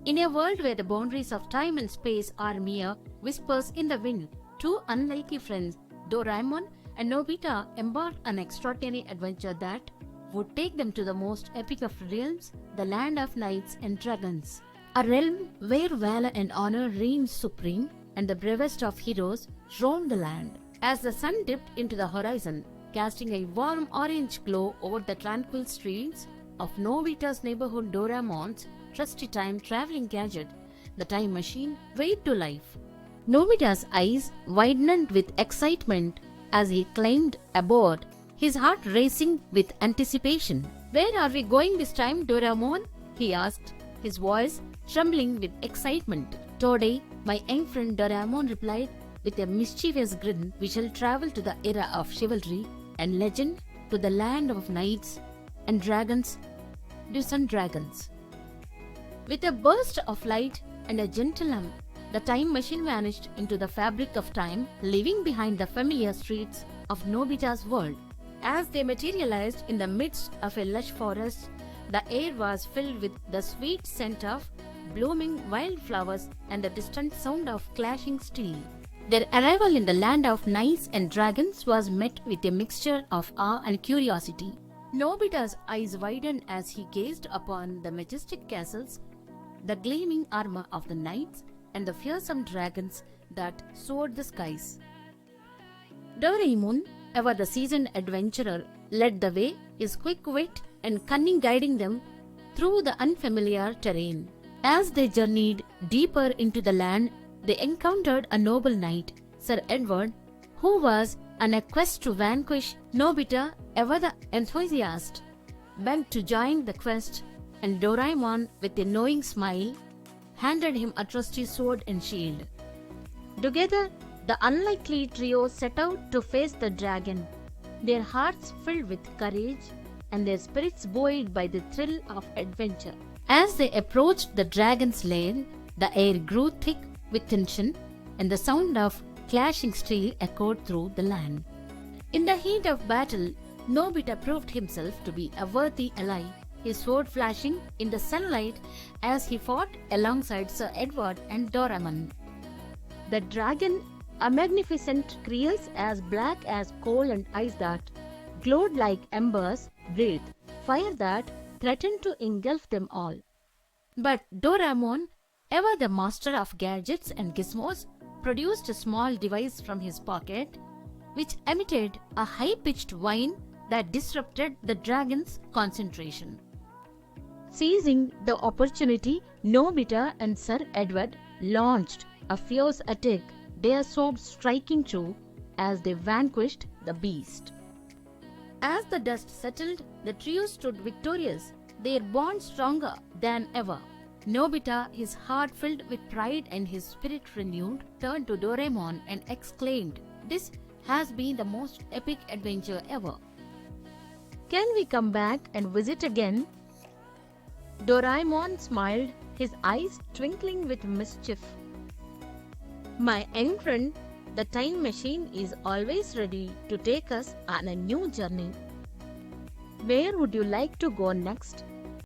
In a world where the boundaries of time and space are mere whispers in the wind, two unlikely friends, Doraemon and Nobita, embark on an extraordinary adventure that would take them to the most epic of realms, the land of knights and dragons. A realm where valor and honor reign supreme and the bravest of heroes roam the land. As the sun dipped into the horizon, casting a warm orange glow over the tranquil streets of Nobita's neighborhood, Doraemon's trusty time-traveling gadget, the time machine, waved to life. Nobita's eyes widened with excitement as he climbed aboard, his heart racing with anticipation. "Where are we going this time, Doraemon?" he asked, his voice trembling with excitement. "Today, my young friend Doraemon," replied with a mischievous grin, "we shall travel to the era of chivalry and legend, to the land of knights and dragons, distant dragons." With a burst of light and a gentle hum, the time machine vanished into the fabric of time, leaving behind the familiar streets of Nobita's world. As they materialized in the midst of a lush forest, the air was filled with the sweet scent of blooming wildflowers and the distant sound of clashing steel. Their arrival in the land of knights and dragons was met with a mixture of awe and curiosity. Nobita's eyes widened as he gazed upon the majestic castles, the gleaming armor of the knights, and the fearsome dragons that soared the skies. Doraemon, ever the seasoned adventurer, led the way, his quick wit and cunning guiding them through the unfamiliar terrain. As they journeyed deeper into the land, they encountered a noble knight, Sir Edward, who was on a quest to vanquish Nobita, ever the enthusiast, begged to join the quest, and Doraemon, with a knowing smile, handed him a trusty sword and shield. Together, the unlikely trio set out to face the dragon, their hearts filled with courage and their spirits buoyed by the thrill of adventure. As they approached the dragon's lair, the air grew thick with tension, and the sound of clashing steel echoed through the land. In the heat of battle, Nobita proved himself to be a worthy ally, his sword flashing in the sunlight as he fought alongside Sir Edward and Doraemon. The dragon, a magnificent creature as black as coal and ice that glowed like embers, breathed fire that threatened to engulf them all. But Doraemon, ever the master of gadgets and gizmos, produced a small device from his pocket which emitted a high-pitched whine that disrupted the dragon's concentration. Seizing the opportunity, Nobita and Sir Edward launched a fierce attack, their swords striking true as they vanquished the beast. As the dust settled, the trio stood victorious, their bond stronger than ever. Nobita, his heart filled with pride and his spirit renewed, turned to Doraemon and exclaimed, "This has been the most epic adventure ever. Can we come back and visit again?" Doraemon smiled, his eyes twinkling with mischief. "My young friend, the time machine is always ready to take us on a new journey. Where would you like to go next?"